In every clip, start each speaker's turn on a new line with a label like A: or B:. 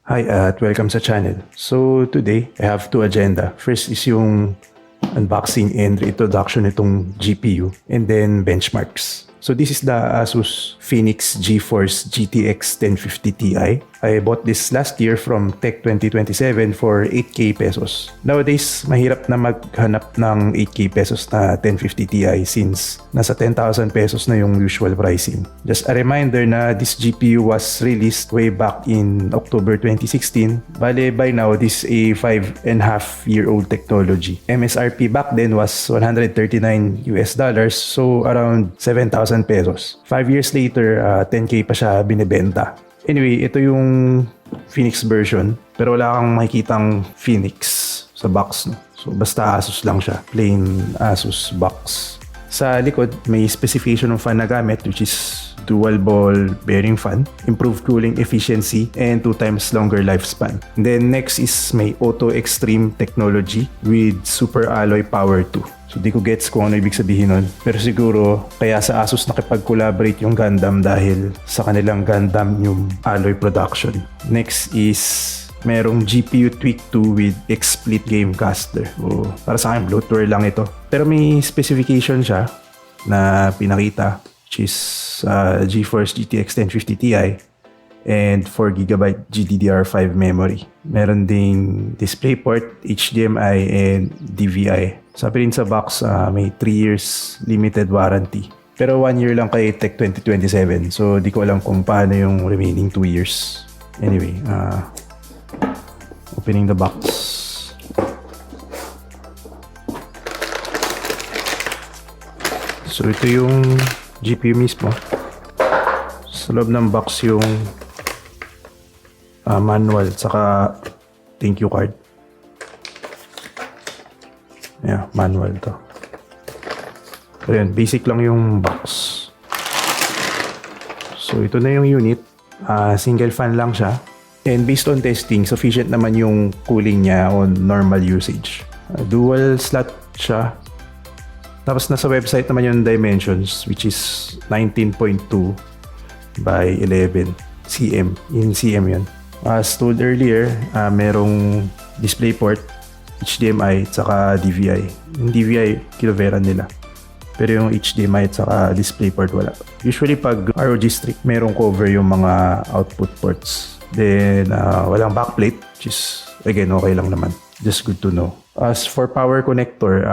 A: Hi at welcome sa channel. So today, I have two agenda. First is yung unboxing and reintroduction nitong GPU and then benchmarks. So this is the Asus Phoenix GeForce GTX 1050 Ti. I bought this last year from Tech 2027 for 8K pesos. Nowadays, mahirap na maghanap ng 8K pesos na 1050 Ti since nasa 10,000 pesos na yung usual pricing. Just a reminder na this GPU was released way back in October 2016. Bale, by now, this is a 5.5-year-old technology. MSRP back then was $139 US, so around 7,000 pesos. 5 years later, 10K pa siya binibenta. Anyway, ito yung Phoenix version, pero wala kang makikitang Phoenix sa box, no? So basta Asus lang siya, plain Asus box. Sa likod, may specification ng fan na gamit, which is dual ball bearing fan, improved cooling efficiency, and 2 times longer lifespan. And then next is may Auto Extreme technology with Super Alloy Power 2. So di ko gets kung ano ibig sabihin nun. Pero siguro kaya sa Asus nakipag-collaborate yung Gundam dahil sa kanilang Gundam yung alloy production. Next is merong GPU Tweak 2 with XSplit Gamecaster. So, para sa akin, bloatware lang ito. Pero may specification siya na pinakita, which is GeForce GTX 1050 Ti and 4GB GDDR5 memory. Meron ding DisplayPort, HDMI, and DVI. Sabi rin sa box, may 3 years limited warranty. Pero 1 year lang kay Tech 2027. So, di ko alam kung paano yung remaining 2 years. Anyway, opening the box. So, ito yung GPU mismo. Sa loob ng box yung manual saka thank you card. Yeah, manual to. So yun, basic lang yung box. So ito na yung unit. Single fan lang siya. And based on testing, sufficient naman yung cooling niya on normal usage. Dual slot siya. Tapos nasa website naman yung dimensions, which is 19.2 by 11 cm. In cm yun. As told earlier, merong DisplayPort, HDMI, at saka DVI. Yung DVI, kiloveran nila. Pero yung HDMI at saka DisplayPort wala. Usually pag ROG Strix, merong cover yung mga output ports. Then, walang backplate, which is, again, okay lang naman. Just good to know. As for power connector,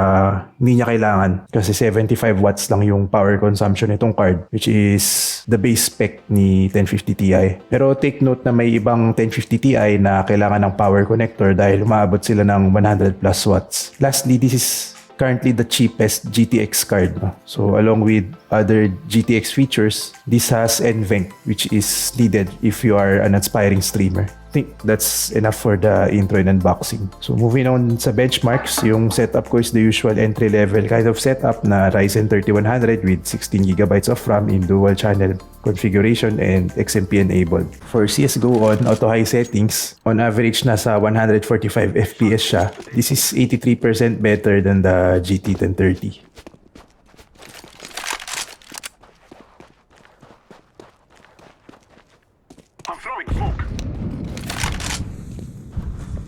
A: hindi niya kailangan kasi 75 watts lang yung power consumption nitong card, which is the base spec ni 1050 Ti. Pero take note na may ibang 1050 Ti na kailangan ng power connector dahil umaabot sila ng 100 plus watts. Lastly, this is currently the cheapest GTX card. So along with other GTX features, this has NVENC, which is needed if you are an aspiring streamer. I think that's enough for the intro and unboxing. So moving on sa benchmarks, yung setup ko is the usual entry-level kind of setup na Ryzen 3100 with 16GB of RAM in dual channel configuration and XMP enabled. For CSGO on auto high settings, on average nasa 145 FPS siya. This is 83% better than the GT 1030.
B: I'm throwing smoke.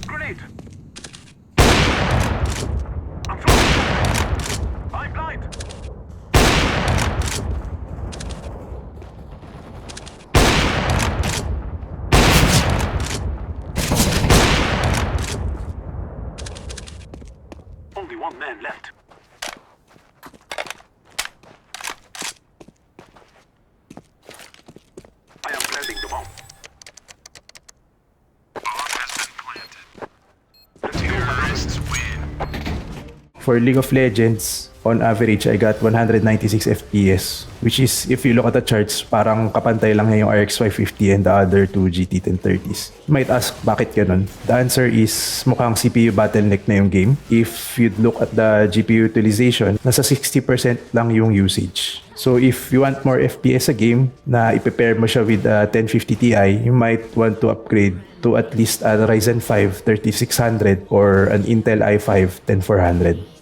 B: Grenade. I'm throwing smoke. I'm blind. Only one man left. I am planting the bomb.
A: For League of Legends, on average, I got 196 FPS, which is, if you look at the charts, parang kapantay lang yung RX 550 and the other two GT 1030s. You might ask, bakit ganun? The answer is, mukhang CPU bottleneck na yung game. If you'd look at the GPU utilization, nasa 60% lang yung usage. So if you want more FPS sa game, na i-prepare mo siya with a 1050 Ti, you might want to upgrade to at least a Ryzen 5 3600 or an Intel i5 10400.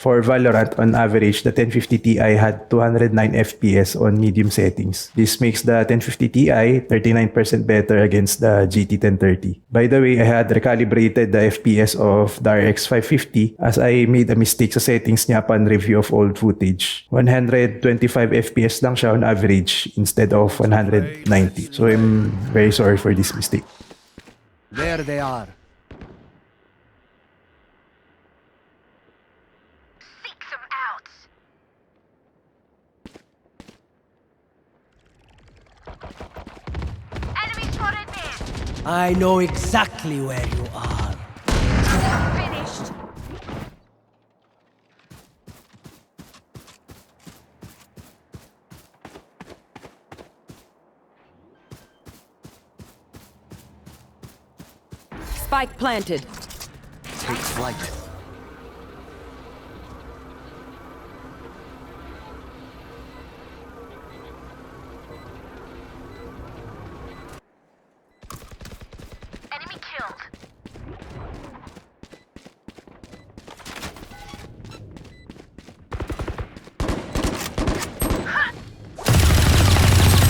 A: For Valorant, on average, the 1050 Ti had 209 FPS on medium settings. This makes the 1050 Ti 39% better against the GT 1030. By the way, I had recalibrated the FPS of the RX 550 as I made a mistake sa settings niya upon review of old footage. 125 FPS lang siya on average instead of 190. So I'm very sorry for this mistake.
C: There they are.
B: Seek them out. Enemy spotted mid.
C: I know exactly where you are.
B: Finished.
D: Spike planted.
C: Take flight.
B: Enemy killed.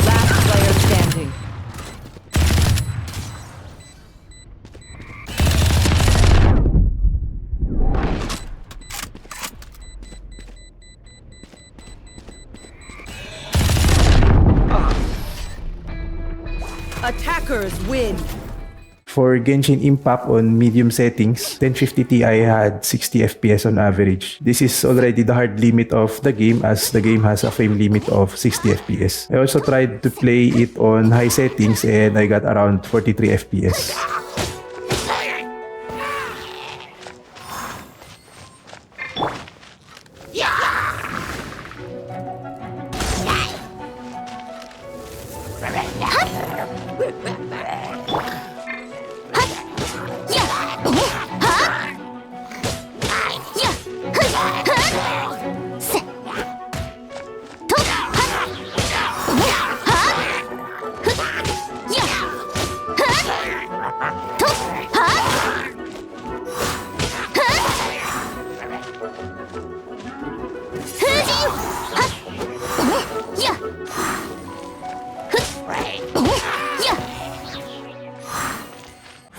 D: Last player standing. Attackers win.
A: For Genshin Impact on medium settings, 1050 Ti had 60 FPS on average. This is already the hard limit of the game as the game has a frame limit of 60 FPS. I also tried to play it on high settings and I got around 43 FPS.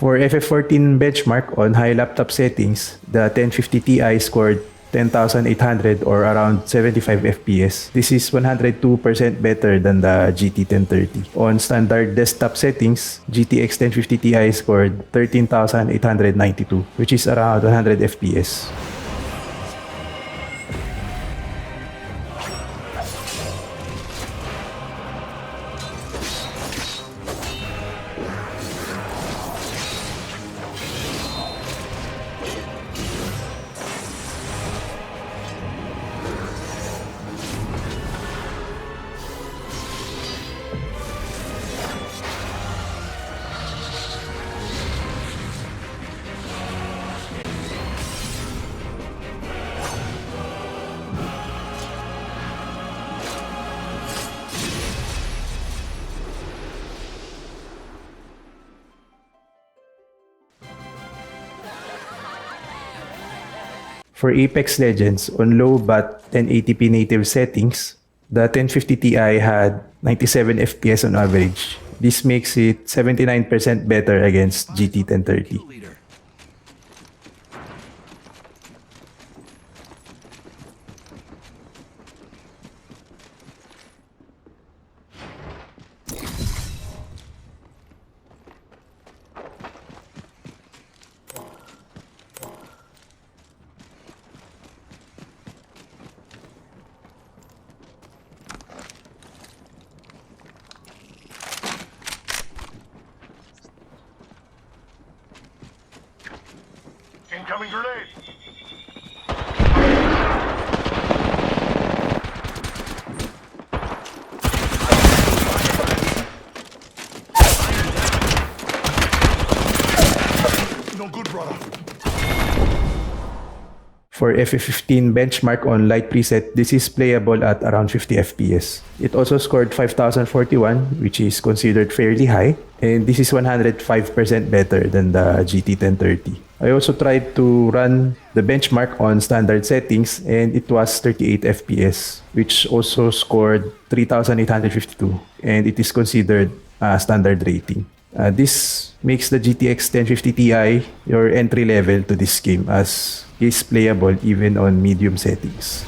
A: For XIV Benchmark on high laptop settings, the 1050 Ti scored 10,800 or around 75 FPS. This is 102% better than the GT 1030. On standard desktop settings, GTX 1050 Ti scored 13,892, which is around 100 FPS. For Apex Legends, on low but 1080p native settings, the 1050 Ti had 97 FPS on average. This makes it 79% better against GT 1030.
C: Leader.
B: Incoming grenade. No good, brother.
A: For XIV Benchmark on light preset, this is playable at around 50 FPS. It also scored 5,041, which is considered fairly high, and this is 105% better than the GT 1030. I also tried to run the benchmark on standard settings and it was 38 FPS, which also scored 3,852 and it is considered standard rating. This makes the GTX 1050 Ti your entry level to this game as is playable even on medium settings.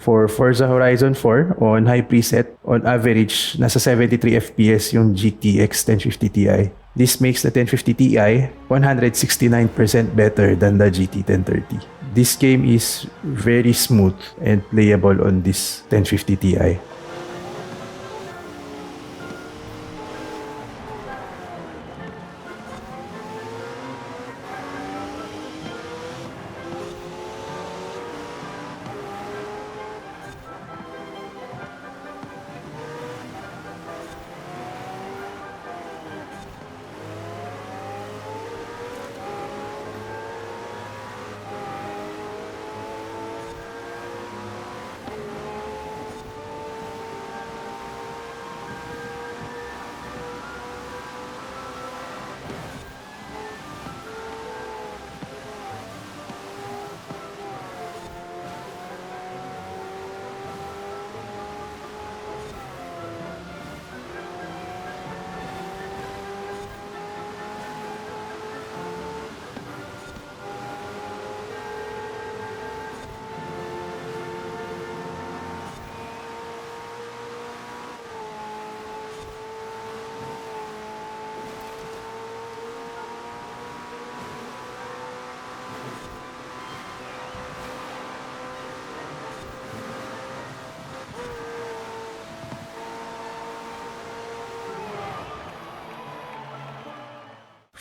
A: For Forza Horizon 4 on high preset, on average, nasa 73 FPS yung GTX 1050 Ti. This makes the 1050 Ti 169% better than the GT 1030. This game is very smooth and playable on this 1050 Ti.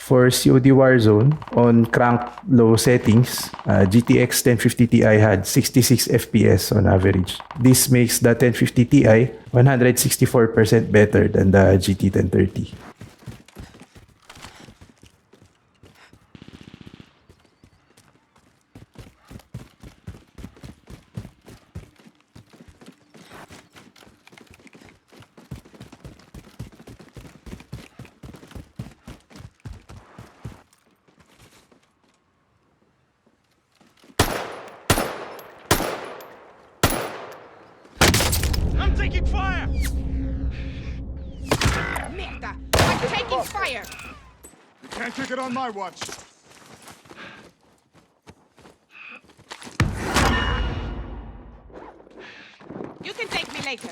A: For COD Warzone, on cranked low settings, GTX 1050 Ti had 66 FPS on average. This makes the 1050 Ti 164% better than the GT 1030.
B: I'm taking fire!
E: Merda! I'm taking fire!
B: You can't take it on my watch.
E: You can take me later.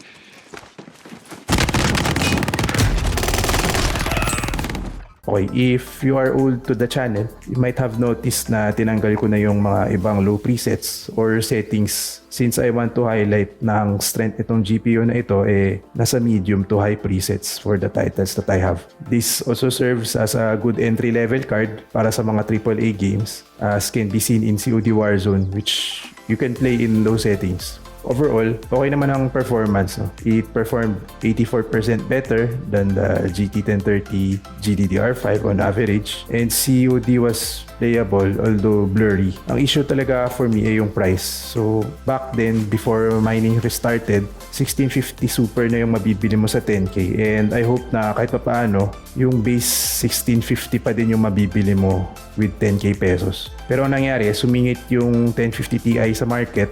A: Okay, if you are old to the channel, you might have noticed na tinanggal ko na yung mga ibang low presets or settings since I want to highlight na ang strength itong GPU na ito nasa medium to high presets for the titles that I have. This also serves as a good entry level card para sa mga AAA games as can be seen in COD Warzone which you can play in low settings. Overall, okay naman ang performance. No? It performed 84% better than the GT 1030 GDDR5 on average. And COD was playable although blurry. Ang issue talaga for me ay yung price. So back then, before mining restarted, 1650 Super na yung mabibili mo sa 10K. And I hope na kahit paano, yung base 1650 pa din yung mabibili mo with 10K pesos. Pero ang nangyari, sumingit yung 1050 Ti sa market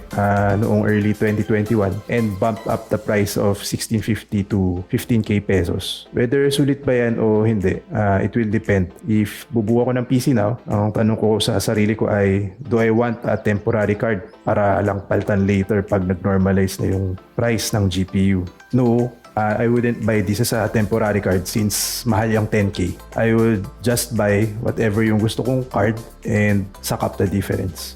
A: noong early 2021 and bumped up the price of 1650 to 15k pesos. Whether sulit ba yan o hindi, it will depend. If bubuo ko ng PC now, ang tanong ko sa sarili ko ay, do I want a temporary card para lang palitan later pag nag-normalize na yung price ng GPU? No, I wouldn't buy this as a temporary card since mahal yung 10k. I would just buy whatever yung gusto kong card and suck up the difference.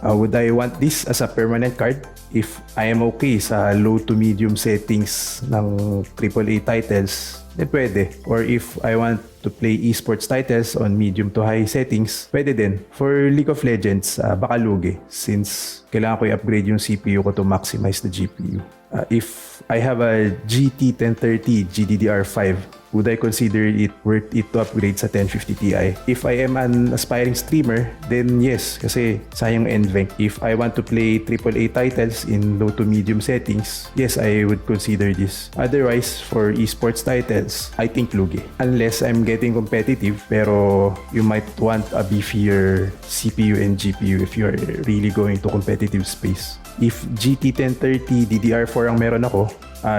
A: Would I want this as a permanent card? If I am okay sa low to medium settings ng AAA titles, then pwede. Or if I want to play esports titles on medium to high settings, pwede din. For League of Legends, baka lugi since kailangan ko i-upgrade yung CPU ko to maximize the GPU. If I have a GT 1030 GDDR5, would I consider it worth it to upgrade sa 1050 Ti? If I am an aspiring streamer, then yes, kasi sayang NVENC. If I want to play AAA titles in low to medium settings, yes, I would consider this. Otherwise, for esports titles, I think lugi. Unless I'm getting competitive, pero you might want a beefier CPU and GPU if you're really going to competitive space. If GT 1030 DDR4 ang meron ako,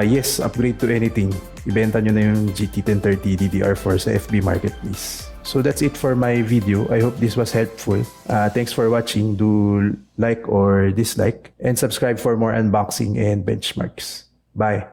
A: yes, upgrade to anything. Ibenta nyo na yung GT 1030 DDR4 sa FB Marketplace. So that's it for my video. I hope this was helpful. Thanks for watching. Do like or dislike and subscribe for more unboxing and benchmarks. Bye!